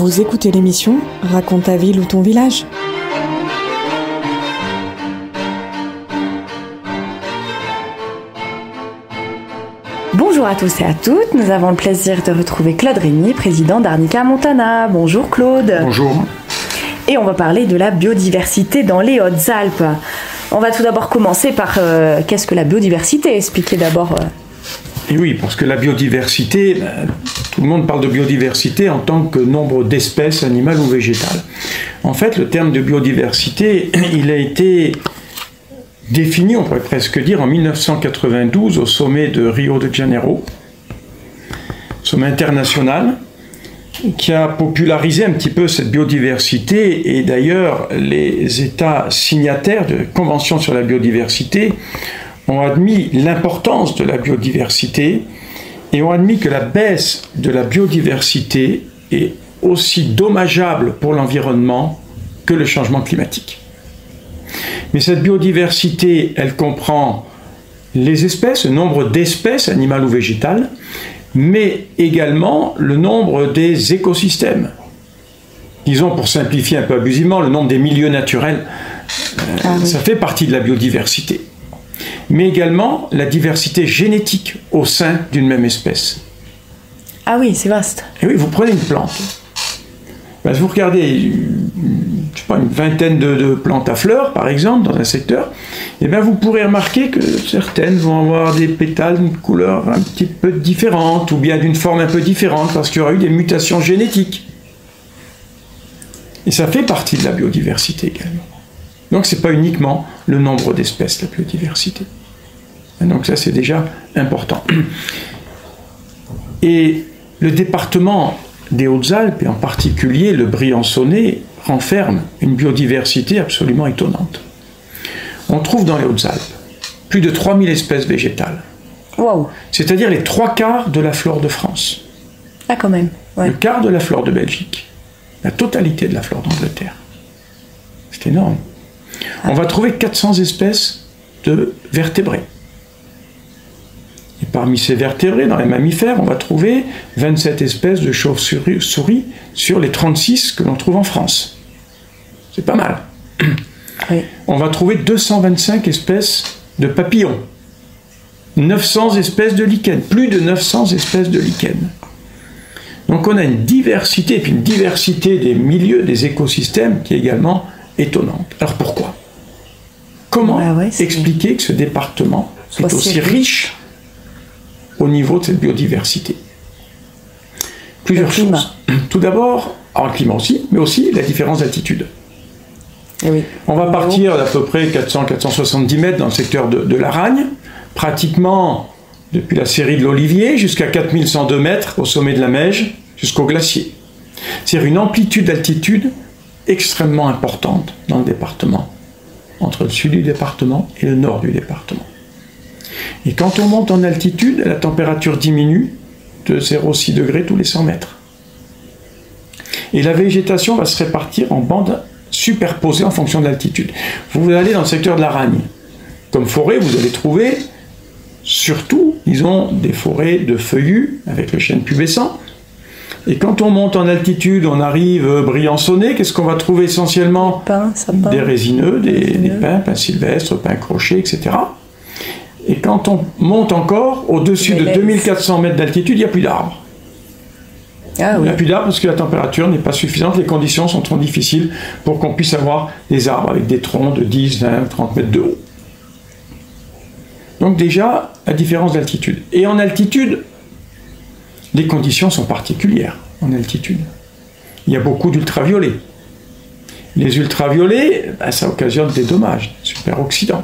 Vous écoutez l'émission Raconte ta ville ou ton village. Bonjour à tous et à toutes, nous avons le plaisir de retrouver Claude Régnier, président d'Arnica Montana. Bonjour Claude. Bonjour. Et on va parler de la biodiversité dans les Hautes-Alpes. On va tout d'abord commencer par qu'est-ce que la biodiversité? Expliquez d'abord. Et oui, parce que la biodiversité, tout le monde parle de biodiversité en tant que nombre d'espèces animales ou végétales. En fait, le terme de biodiversité, il a été défini, on pourrait presque dire, en 1992 au sommet de Rio de Janeiro, sommet international, qui a popularisé un petit peu cette biodiversité. Et d'ailleurs, les États signataires de la Convention sur la biodiversité ont admis l'importance de la biodiversité et ont admis que la baisse de la biodiversité est aussi dommageable pour l'environnement que le changement climatique. Mais cette biodiversité, elle comprend les espèces, le nombre d'espèces animales ou végétales, mais également le nombre des écosystèmes. Disons, pour simplifier un peu abusivement, le nombre des milieux naturels, ça fait partie de la biodiversité. Mais également la diversité génétique au sein d'une même espèce. Ah oui, c'est vaste. Et oui, vous prenez une plante. Ben, si vous regardez, je sais pas, une vingtaine de plantes à fleurs, par exemple, dans un secteur, et bien vous pourrez remarquer que certaines vont avoir des pétales d'une couleur un petit peu différente, ou bien d'une forme un peu différente, parce qu'il y aura eu des mutations génétiques. Et ça fait partie de la biodiversité également. Donc ce n'est pas uniquement le nombre d'espèces, la biodiversité. Et donc ça, c'est déjà important. Et le département des Hautes-Alpes, et en particulier le Briançonnais, renferme une biodiversité absolument étonnante. On trouve dans les Hautes-Alpes plus de 3000 espèces végétales. Wow. C'est-à-dire les 3/4 de la flore de France. Ah, quand même. Ouais. Le quart de la flore de Belgique. La totalité de la flore d'Angleterre. C'est énorme. On va trouver 400 espèces de vertébrés. Et parmi ces vertébrés, dans les mammifères, on va trouver 27 espèces de chauves-souris sur les 36 que l'on trouve en France. C'est pas mal. Oui. On va trouver 225 espèces de papillons, 900 espèces de lichens, plus de 900 espèces de lichens. Donc on a une diversité, et puis une diversité des milieux, des écosystèmes qui est également étonnante. Alors pourquoi? Comment expliquer que ce département est aussi riche au niveau de cette biodiversité? Plusieurs choses. Tout d'abord, alors le climat aussi, mais aussi la différence d'altitude. Oui. On va partir d'à peu près 400-470 mètres dans le secteur de l'Aragne, pratiquement depuis la série de l'Olivier jusqu'à 4102 mètres au sommet de la Meije, jusqu'au glacier. C'est-à-dire une amplitude d'altitude extrêmement importante dans le département, entre le sud du département et le nord du département. Et quand on monte en altitude, la température diminue de 0,6 degrés tous les 100 mètres. Et la végétation va se répartir en bandes superposées en fonction de l'altitude. Vous allez dans le secteur de l'Aragne. Comme forêt, vous allez trouver surtout, disons, des forêts de feuillus avec le chêne pubescent. Et quand on monte en altitude, on arrive Briançonnais, qu'est-ce qu'on va trouver essentiellement? Sapins. Des résineux, des pins sylvestres, pins crochets, etc. Et quand on monte encore, au-dessus de 2400 mètres d'altitude, il n'y a plus d'arbres. Ah, oui. Il n'y a plus d'arbres parce que la température n'est pas suffisante, les conditions sont trop difficiles pour qu'on puisse avoir des arbres avec des troncs de 10, 20, 30 mètres de haut. Donc déjà, la différence d'altitude. Et en altitude, les conditions sont particulières en altitude. Il y a beaucoup d'ultraviolets. Les ultraviolets, ça occasionne des dommages, superoxydants.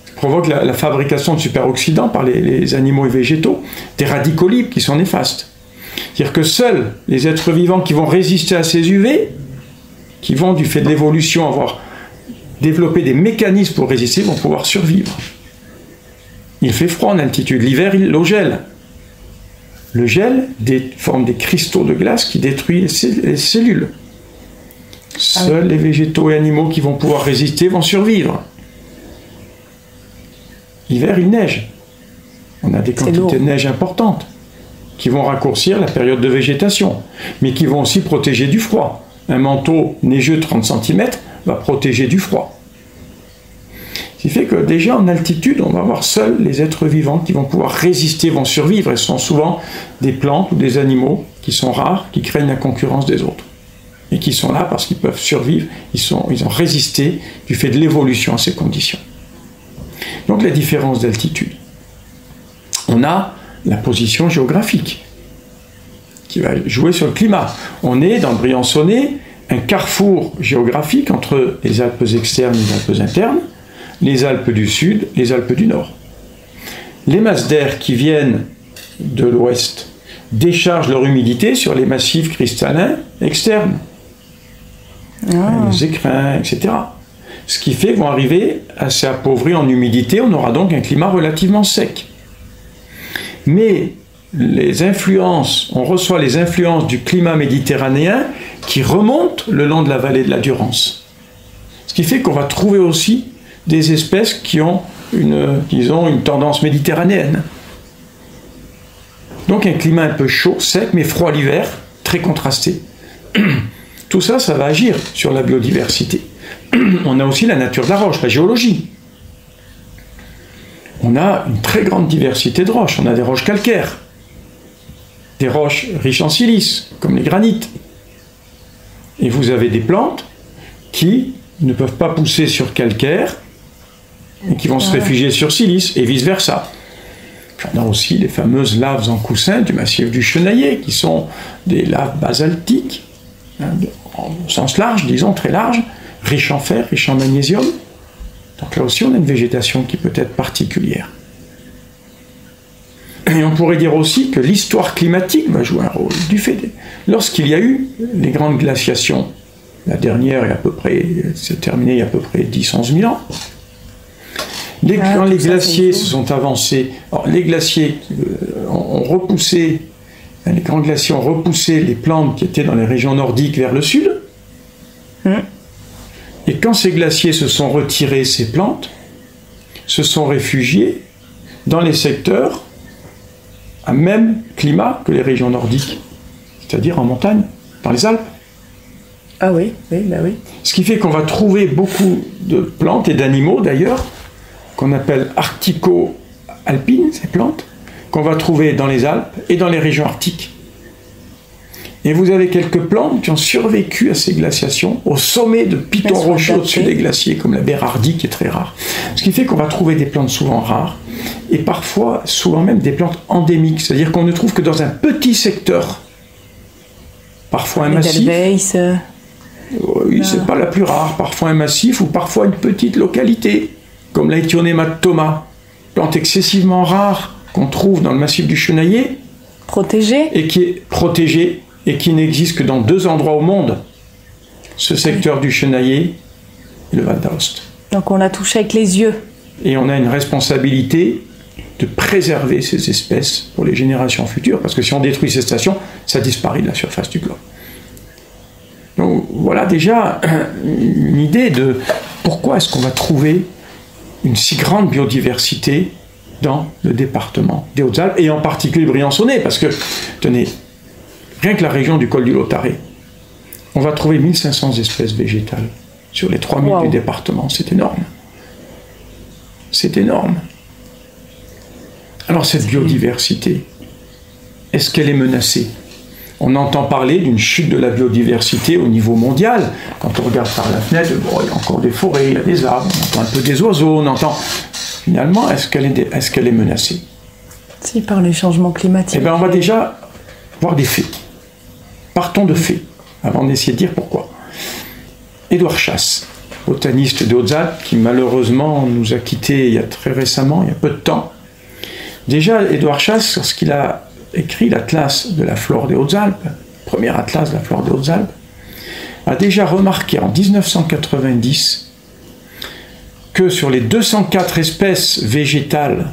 Ça provoque la fabrication de superoxydants par les animaux et végétaux, des radicaux libres qui sont néfastes. C'est-à-dire que seuls les êtres vivants qui vont résister à ces UV, qui vont, du fait de l'évolution, avoir développé des mécanismes pour résister, vont pouvoir survivre. Il fait froid en altitude. L'hiver, l'eau gèle. Le gel forme des cristaux de glace qui détruisent les cellules. Seuls les végétaux et animaux qui vont pouvoir résister vont survivre. L'hiver, il neige. On a des quantités de neige importantes. qui vont raccourcir la période de végétation, mais qui vont aussi protéger du froid. Un manteau neigeux de 30 cm va protéger du froid. Ce qui fait que déjà en altitude, on va avoir seuls les êtres vivants qui vont pouvoir résister, vont survivre, et ce sont souvent des plantes ou des animaux qui sont rares, qui craignent la concurrence des autres. Et qui sont là parce qu'ils peuvent survivre, ils ont résisté du fait de l'évolution à ces conditions. Donc la différence d'altitude. On a la position géographique qui va jouer sur le climat. On est dans le Briançonnais, un carrefour géographique entre les Alpes externes et les Alpes internes, les Alpes du Sud, les Alpes du Nord. Les masses d'air qui viennent de l'ouest déchargent leur humidité sur les massifs cristallins externes, les écrins, etc. Ce qui fait qu'ils vont arriver assez appauvris en humidité, on aura donc un climat relativement sec. Mais les influences, on reçoit les influences du climat méditerranéen qui remontent le long de la vallée de la Durance. Ce qui fait qu'on va trouver aussi des espèces qui ont une tendance méditerranéenne. Donc un climat un peu chaud, sec, mais froid l'hiver, très contrasté. Tout ça, ça va agir sur la biodiversité. On a aussi la nature de la roche, la géologie. On a une très grande diversité de roches. On a des roches calcaires, des roches riches en silice, comme les granites. Et vous avez des plantes qui ne peuvent pas pousser sur calcaire et qui vont se réfugier sur silice, et vice-versa. Puis on a aussi les fameuses laves en coussin du massif du Chenaillet, qui sont des laves basaltiques, au sens large, disons, très large, riches en fer, riches en magnésium. Donc là aussi, on a une végétation qui peut être particulière. Et on pourrait dire aussi que l'histoire climatique va jouer un rôle. Lorsqu'il y a eu les grandes glaciations, la dernière s'est terminée il y a à peu près 10-11 000 ans, quand les glaciers se sont avancés, les glaciers ont repoussé, les grands glaciers ont repoussé les plantes qui étaient dans les régions nordiques vers le sud. Et quand ces glaciers se sont retirés, ces plantes se sont réfugiées dans les secteurs à même climat que les régions nordiques, c'est-à-dire en montagne, dans les Alpes. Ah oui, oui. Ce qui fait qu'on va trouver beaucoup de plantes et d'animaux d'ailleurs, qu'on appelle arctico-alpines, ces plantes, qu'on va trouver dans les Alpes et dans les régions arctiques. Et vous avez quelques plantes qui ont survécu à ces glaciations, au sommet de pitons rocheux au-dessus des glaciers, comme la bérardie qui est très rare. Ce qui fait qu'on va trouver des plantes souvent rares, et parfois, souvent même des plantes endémiques, c'est-à-dire qu'on ne trouve que dans un petit secteur. Parfois un massif. Oui, c'est pas la plus rare. Parfois un massif ou parfois une petite localité, comme l'Aethionematoma, plante excessivement rare qu'on trouve dans le massif du Chenaillet. Protégée. Et qui est protégée et qui n'existe que dans 2 endroits au monde. Ce secteur du Chenaillet et le Val d'Aoste. Donc on l'a touché avec les yeux. Et on a une responsabilité de préserver ces espèces pour les générations futures, parce que si on détruit ces stations, ça disparaît de la surface du globe. Donc voilà déjà une idée de pourquoi est-ce qu'on va trouver une si grande biodiversité dans le département des Hautes-Alpes, et en particulier Briançonnais, parce que, tenez, rien que la région du col du Lautaret, on va trouver 1500 espèces végétales sur les 3000 du département, c'est énorme. C'est énorme. Alors cette biodiversité, est-ce qu'elle est menacée ? On entend parler d'une chute de la biodiversité au niveau mondial. Quand on regarde par la fenêtre, il y a encore des forêts, il y a des arbres, on entend un peu des oiseaux, on entend... Finalement, est-ce qu'elle est menacée ? Si, par les changements climatiques. Eh bien, on va déjà voir des faits. Partons de faits, avant d'essayer de dire pourquoi. Édouard Chasse, botaniste des Hautes-Alpes, qui malheureusement nous a quittés il y a très récemment, il y a peu de temps. Déjà, Édouard Chasse, lorsqu'il a écrit l'Atlas de la flore des Hautes-Alpes, premier atlas de la flore des Hautes-Alpes, a déjà remarqué en 1990 que sur les 204 espèces végétales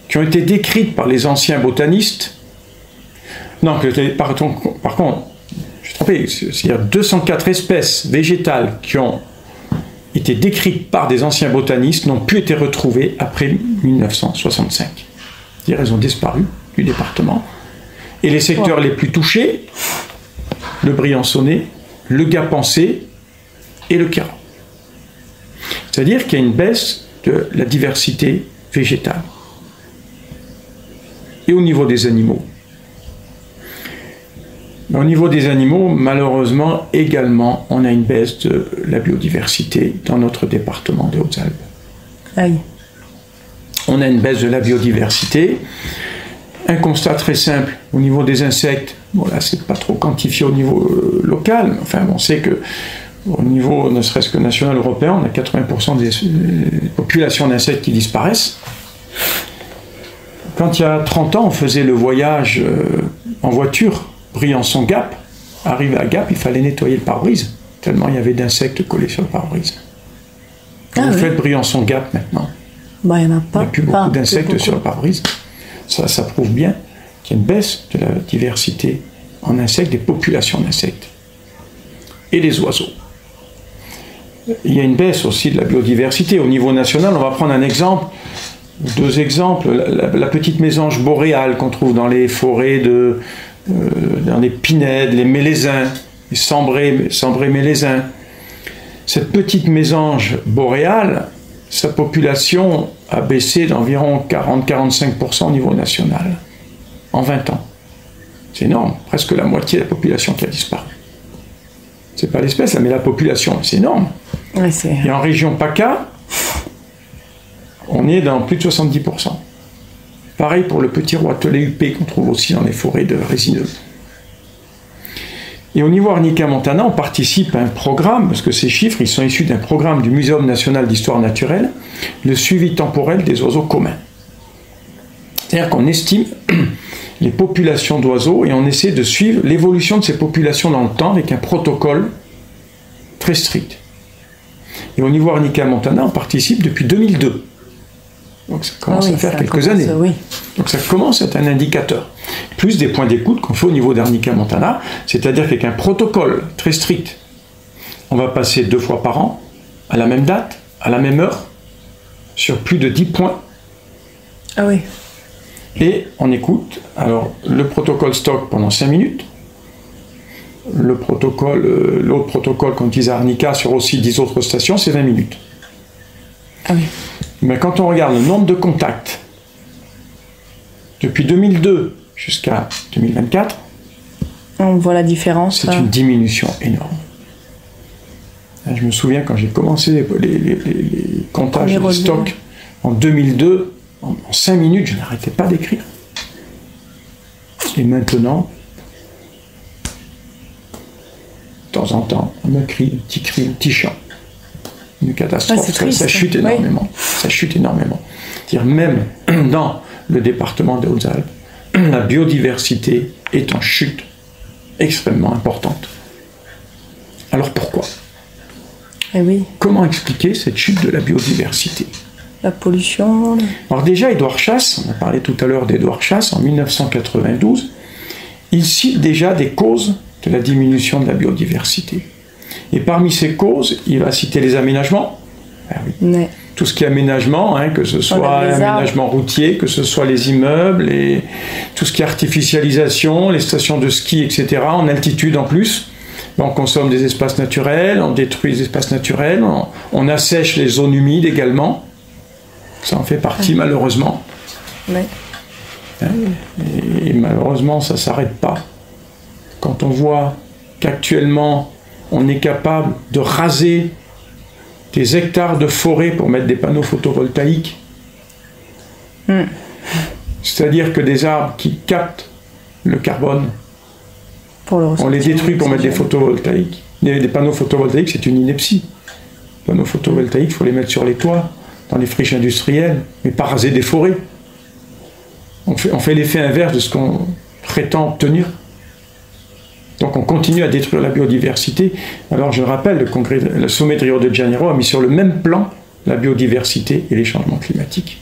qui ont été décrites par les anciens botanistes, non, par contre, je suis trompé, c'est-à-dire 204 espèces végétales qui ont été décrites par des anciens botanistes n'ont plus été retrouvées après 1965. C'est-à-dire elles ont disparu du département. Et les secteurs les plus touchés, le Briançonnais, le Gap-Pensée et le Queyras. C'est-à-dire qu'il y a une baisse de la diversité végétale. Et au niveau des animaux. Au niveau des animaux, malheureusement, également, on a une baisse de la biodiversité dans notre département des Hautes-Alpes. Aïe. On a une baisse de la biodiversité. Un constat très simple, au niveau des insectes, bon là c'est pas trop quantifié au niveau local, enfin on sait que au niveau ne serait-ce que national européen, on a 80% des populations d'insectes qui disparaissent. Quand il y a 30 ans, on faisait le voyage en voiture, Briançon-Gap, arrivé à Gap, il fallait nettoyer le pare-brise, tellement il y avait d'insectes collés sur le pare-brise. Vous faites Briançon-Gap maintenant. Bah, il n'y en a pas. Il n'y a plus beaucoup d'insectes sur le pare-brise. Ça prouve bien qu'il y a une baisse de la diversité en insectes, des populations d'insectes. Et les oiseaux. Il y a une baisse aussi de la biodiversité. Au niveau national, on va prendre un exemple, deux exemples. La petite mésange boréale qu'on trouve dans les forêts, dans les pinèdes, les mélésins, les sambrés mélésins. Cette petite mésange boréale, sa population a baissé d'environ 40-45% au niveau national en 20 ans. C'est énorme, presque la moitié de la population qui a disparu. C'est pas l'espèce, mais la population, c'est énorme. Ouais, et en région PACA, on est dans plus de 70%. Pareil pour le petit roitelet huppé qu'on trouve aussi dans les forêts de résineux. Et au niveau Arnica-Montana, on participe à un programme, parce que ces chiffres, ils sont issus d'un programme du Muséum national d'histoire naturelle, le suivi temporel des oiseaux communs. C'est-à-dire qu'on estime les populations d'oiseaux et on essaie de suivre l'évolution de ces populations dans le temps avec un protocole très strict. Et au niveau Arnica-Montana, on participe depuis 2002. Donc ça commence à faire quelques années. Oui. Donc ça commence à être un indicateur. Plus des points d'écoute qu'on fait au niveau d'Arnica-Montana, c'est-à-dire qu'avec un protocole très strict, on va passer 2 fois par an, à la même date, à la même heure, sur plus de 10 points. Ah oui. Et on écoute, alors le protocole stock pendant 5 minutes, l'autre protocole qu'on utilise à Arnica sur aussi 10 autres stations, c'est 20 minutes. Ah oui. Mais quand on regarde le nombre de contacts depuis 2002 jusqu'à 2024, on voit la différence. C'est une diminution énorme. Je me souviens quand j'ai commencé les comptages de stock en 2002, en 5 minutes, je n'arrêtais pas d'écrire. Et maintenant, de temps en temps, on me crie, un petit chant. Une catastrophe, ça chute énormément. Ça chute énormément. C'est-à-dire même dans le département des Hautes-Alpes, la biodiversité est en chute extrêmement importante. Alors pourquoi ? Eh oui. Comment expliquer cette chute de la biodiversité ? La pollution. Alors déjà, Édouard Chasse, on a parlé tout à l'heure d'Édouard Chasse, en 1992, il cite déjà des causes de la diminution de la biodiversité. Et parmi ces causes, il va citer les aménagements. Ben oui. Ouais. Tout ce qui est aménagement, que ce soit l'aménagement routier, que ce soit les immeubles, et tout ce qui est artificialisation, les stations de ski, etc., en altitude en plus. On consomme des espaces naturels, on détruit les espaces naturels, on assèche les zones humides également. Ça en fait partie, malheureusement. Ouais. Et malheureusement, ça ne s'arrête pas. Quand on voit qu'actuellement, on est capable de raser des hectares de forêt pour mettre des panneaux photovoltaïques. C'est-à-dire que des arbres qui captent le carbone, on les détruit pour mettre des photovoltaïques. Des panneaux photovoltaïques, c'est une ineptie. Les panneaux photovoltaïques, il faut les mettre sur les toits, dans les friches industrielles, mais pas raser des forêts. On fait l'effet inverse de ce qu'on prétend obtenir. Donc on continue à détruire la biodiversité. Alors je rappelle, le sommet de Rio de Janeiro a mis sur le même plan la biodiversité et les changements climatiques.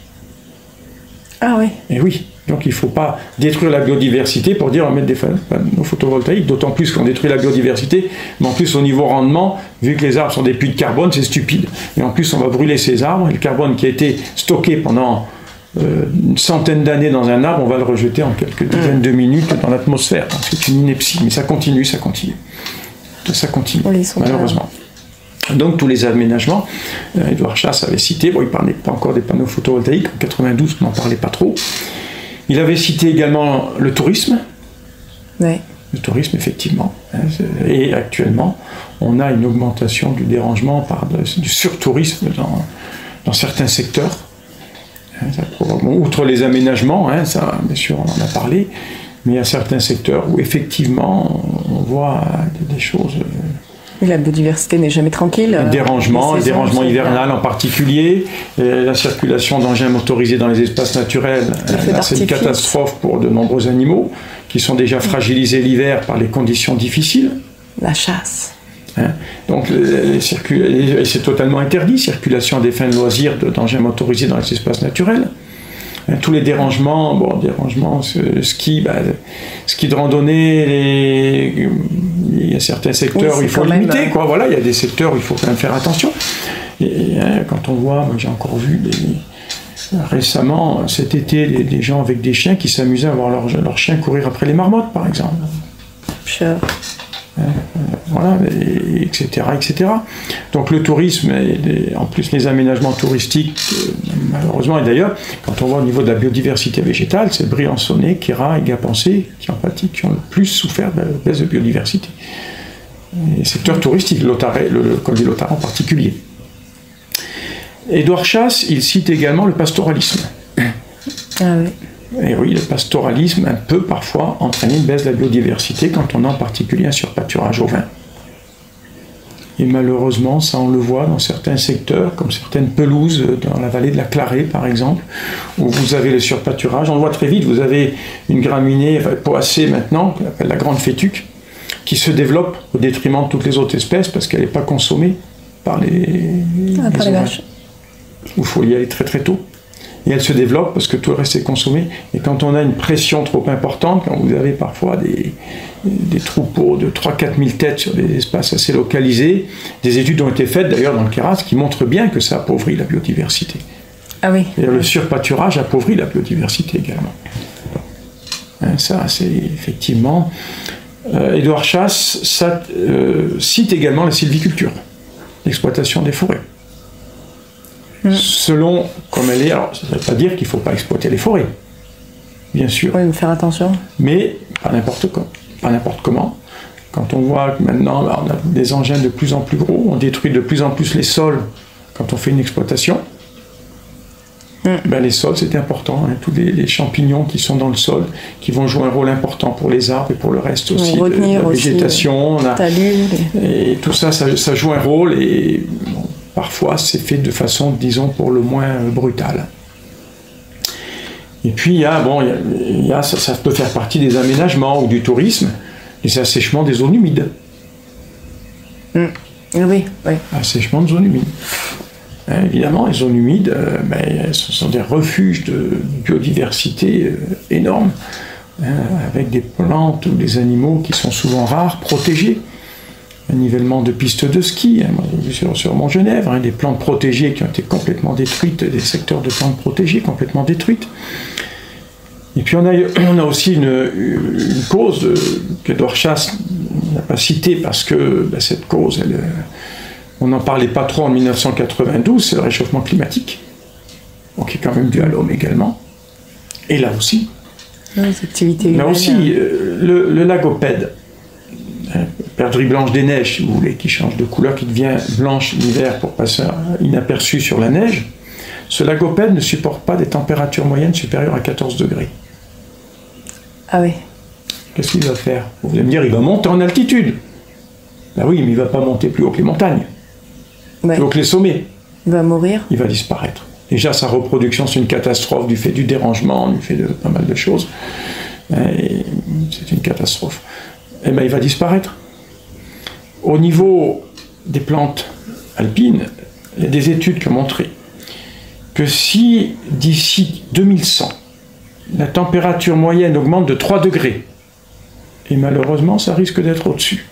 Ah oui. Et oui, donc il ne faut pas détruire la biodiversité pour dire on va mettre des panneaux photovoltaïques, d'autant plus qu'on détruit la biodiversité, mais en plus au niveau rendement, vu que les arbres sont des puits de carbone, c'est stupide. Et en plus on va brûler ces arbres, et le carbone qui a été stocké pendant une centaine d'années dans un arbre, on va le rejeter en quelques dizaines de minutes dans l'atmosphère. C'est une ineptie, mais ça continue. Ça continue, oui, malheureusement. Donc tous les aménagements, Édouard Chasse avait cité, bon, il ne parlait pas encore des panneaux photovoltaïques, en 92 on n'en parlait pas trop. Il avait cité également le tourisme. Oui. Le tourisme, effectivement. Et actuellement, on a une augmentation du dérangement du surtourisme dans certains secteurs. Bon, outre les aménagements, ça, bien sûr, on en a parlé, mais il y a certains secteurs où effectivement, on voit des choses. La biodiversité n'est jamais tranquille. Le dérangement hivernal en particulier, la circulation d'engins motorisés dans les espaces naturels, c'est une catastrophe pour de nombreux animaux qui sont déjà fragilisés l'hiver par les conditions difficiles. La chasse. Donc c'est totalement interdit, circulation à des fins de loisirs d'engins motorisés dans les espaces naturels. Tous les dérangements, ski, ski de randonnée, il y a certains secteurs où il faut limiter, quoi. Voilà, il y a des secteurs où il faut quand même faire attention. Et quand on voit, moi j'ai encore vu récemment, cet été, des gens avec des chiens qui s'amusaient à voir leurs chiens courir après les marmottes, par exemple. Sure. Voilà, etc., etc. Donc le tourisme, et en plus les aménagements touristiques, malheureusement, et d'ailleurs, quand on voit au niveau de la biodiversité végétale, c'est Briançonnais, Queyras et Gapensé qui ont le plus souffert de la baisse de biodiversité. Les secteurs touristiques, le col du Lotharin en particulier. Édouard Chasse, il cite également le pastoralisme. Ah oui. Et oui, le pastoralisme peut parfois entraîner une baisse de la biodiversité quand on a en particulier un surpâturage au vin. Et malheureusement, ça on le voit dans certains secteurs, comme certaines pelouses dans la vallée de la Clarée par exemple, où vous avez le surpâturage. On le voit très vite, vous avez une graminée poacée maintenant, qu'on appelle la grande fétuque, qui se développe au détriment de toutes les autres espèces parce qu'elle n'est pas consommée par les vaches. Il faut y aller très très tôt. Et elle se développe parce que tout le reste est consommé. Et quand on a une pression trop importante, quand vous avez parfois des troupeaux de 3-4 000 têtes sur des espaces assez localisés, des études ont été faites d'ailleurs dans le Queyras qui montrent bien que ça appauvrit la biodiversité. Ah oui. Et le surpâturage appauvrit la biodiversité également. Ça, c'est effectivement... Édouard Chasse cite également la sylviculture, l'exploitation des forêts. Selon comme elle est, alors ça ne veut pas dire qu'il ne faut pas exploiter les forêts, bien sûr. Oui, mais faire attention. Mais pas n'importe comment. Quand on voit que maintenant on a des engins de plus en plus gros, on détruit de plus en plus les sols quand on fait une exploitation. Les sols c'est important, tous les champignons qui sont dans le sol, qui vont jouer un rôle important pour les arbres et pour le reste aussi de la végétation. Et tout ça joue un rôle et parfois c'est fait de façon, disons, pour le moins brutale. Et puis ça peut faire partie des aménagements ou du tourisme, les assèchements des zones humides. Oui. Assèchement de zones humides. Évidemment, les zones humides, ce sont des refuges de biodiversité énormes, avec des plantes ou des animaux qui sont souvent rares, protégés. Un nivellement de pistes de ski, moi j'ai vu sur Mont-Genèvre, des plantes protégées qui ont été complètement détruites, des secteurs de plantes protégées complètement détruites. Et puis on a aussi une cause qu'Édouard Chasse n'a pas citée parce que cette cause, on n'en parlait pas trop en 1992, c'est le réchauffement climatique, qui est quand même dû à l'homme également. Et là aussi, le lagopède, perdrix blanche des neiges, si vous voulez, qui change de couleur, qui devient blanche l'hiver pour passer inaperçu sur la neige, ce lagopède ne supporte pas des températures moyennes supérieures à 14 degrés. Ah oui. Qu'est-ce qu'il va faire? Vous allez me dire, il va monter en altitude. Ben oui, mais il ne va pas monter plus haut que les montagnes, plus haut que les sommets. Il va mourir. Il va disparaître. Déjà, sa reproduction, c'est une catastrophe du fait du dérangement, du fait de pas mal de choses. C'est une catastrophe. Eh bien, il va disparaître. Au niveau des plantes alpines, il y a des études qui ont montré que si d'ici 2100, la température moyenne augmente de 3 degrés, et malheureusement, ça risque d'être au-dessus.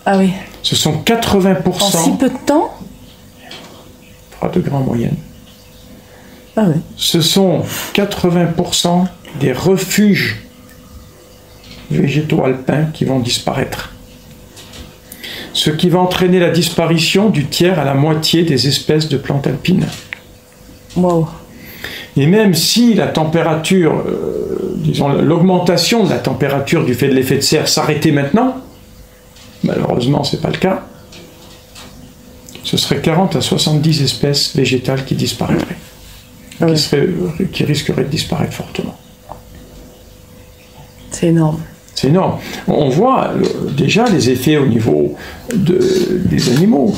Ah oui. Ce sont 80%. En si peu de temps? 3 degrés en moyenne. Ah ouais. Ce sont 80% des refuges végétaux alpins qui vont disparaître. Ce qui va entraîner la disparition du tiers à la moitié des espèces de plantes alpines. Wow. Et même si la température, disons l'augmentation de la température du fait de l'effet de serre s'arrêtait maintenant, malheureusement ce n'est pas le cas, ce serait 40 à 70 espèces végétales qui disparaîtraient, Ah oui. qui risqueraient de disparaître fortement. C'est énorme. C'est énorme. On voit déjà les effets au niveau des animaux.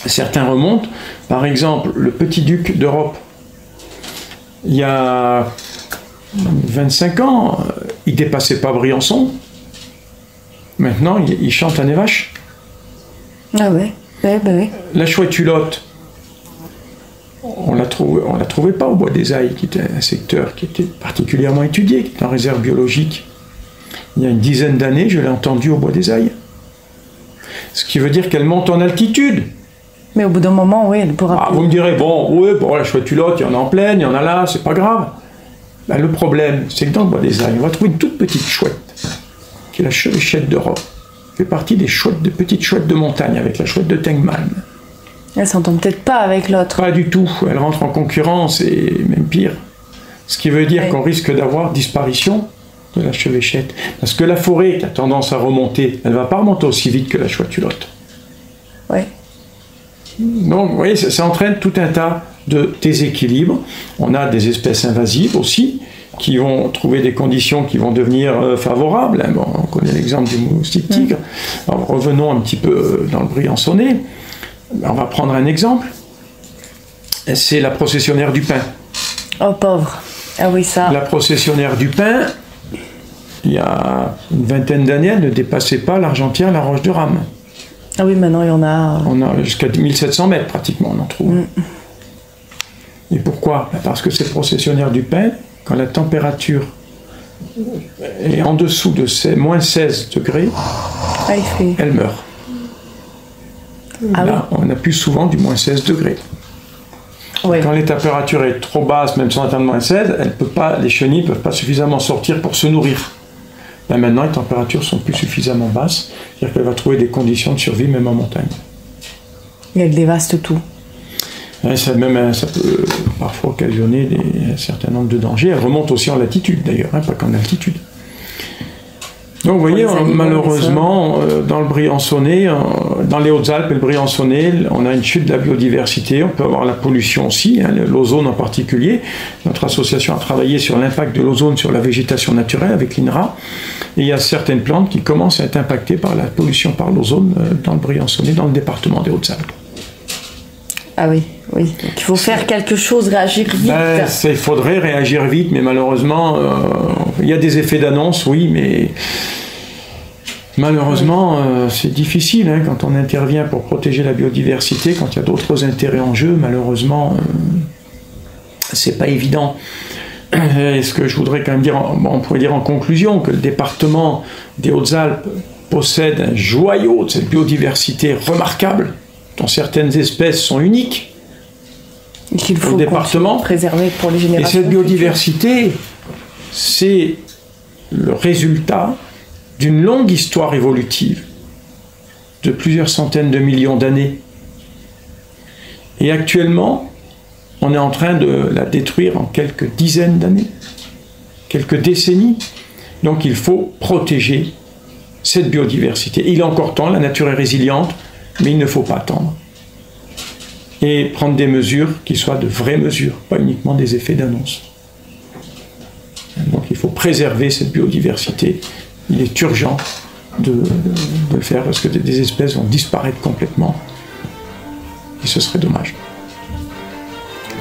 Certains remontent. Par exemple, le petit duc d'Europe, il y a 25 ans, il dépassait pas Briançon. Maintenant, il chante à Névache. Ah ouais. Ouais, bah ouais. La chouette hulotte, on la trouvait pas au Bois des Ailles, qui était un secteur qui était particulièrement étudié, qui est en réserve biologique. Il y a une dizaine d'années, je l'ai entendue au Bois des Ailles. Ce qui veut dire qu'elle monte en altitude. Mais au bout d'un moment, oui, elle pourra plus. Vous me direz, bon, la chouette hulotte, il y en a en plaine, il y en a là, c'est pas grave. Ben, le problème, c'est que dans le Bois des Ailles, on va trouver une toute petite chouette, qui est la chevêchette d'Europe. Elle fait partie des petites chouettes de montagne, avec la chouette de Tengmalm. Elle s'entend peut-être pas avec l'autre. Pas du tout, elle rentre en concurrence, et même pire. Ce qui veut dire qu'on risque d'avoir disparition de la chevêchette. Parce que la forêt qui a tendance à remonter, elle ne va pas remonter aussi vite que la chouette hulotte. Oui. Donc, vous voyez, ça entraîne tout un tas de déséquilibres. On a des espèces invasives aussi, qui vont trouver des conditions qui vont devenir favorables. Bon, on connaît l'exemple du moustique tigre. Alors, revenons un petit peu dans le Briançonnais. On va prendre un exemple. C'est la processionnaire du pin. Oh pauvre. Ah oui, ça. La processionnaire du pin, il y a une vingtaine d'années, elle ne dépassait pas l'Argentière, la Roche de Rame. Ah oui, maintenant il y en a. On a jusqu'à 1700 mètres pratiquement, on en trouve. Et pourquoi? Parce que ces processionnaires du pin, quand la température est en dessous de moins 16 degrés, elle meurt. Ah là, oui. on a plus souvent du moins 16 degrés. Oui. Quand les températures sont trop basses, même sans atteindre moins 16, les chenilles ne peuvent pas suffisamment sortir pour se nourrir. Là, maintenant, les températures sont plus suffisamment basses, c'est-à-dire qu'elle va trouver des conditions de survie même en montagne. Et elle dévaste tout. Et ça peut parfois occasionner un certain nombre de dangers. Elle remonte aussi en latitude d'ailleurs, pas qu'en altitude. Donc vous voyez, malheureusement, dans le Briançonnais, dans les Hautes-Alpes et le Briançonnais, on a une chute de la biodiversité, on peut avoir la pollution aussi, l'ozone en particulier. Notre association a travaillé sur l'impact de l'ozone sur la végétation naturelle avec l'INRA, et il y a certaines plantes qui commencent à être impactées par la pollution par l'ozone dans le Briançonnais, dans le département des Hautes-Alpes. Ah oui, oui. Donc il faut faire quelque chose, réagir vite. Il faudrait réagir vite, mais malheureusement, il y a des effets d'annonce, oui, mais malheureusement, c'est difficile quand on intervient pour protéger la biodiversité, quand il y a d'autres intérêts en jeu, malheureusement, c'est pas évident. Et ce que je voudrais quand même dire, on pourrait dire en conclusion que le département des Hautes-Alpes possède un joyau de cette biodiversité remarquable, dont certaines espèces sont uniques qu'il faut au département, préserver pour les générations. Et cette biodiversité, c'est le résultat d'une longue histoire évolutive de plusieurs centaines de millions d'années. Et actuellement, on est en train de la détruire en quelques dizaines d'années, quelques décennies. Donc il faut protéger cette biodiversité. Il est encore temps, la nature est résiliente, mais il ne faut pas attendre. Et prendre des mesures qui soient de vraies mesures, pas uniquement des effets d'annonce. Donc il faut préserver cette biodiversité. Il est urgent de le faire parce que des espèces vont disparaître complètement. Et ce serait dommage.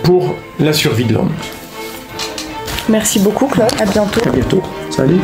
Pour la survie de l'homme. Merci beaucoup Claude, à bientôt. À bientôt. Salut.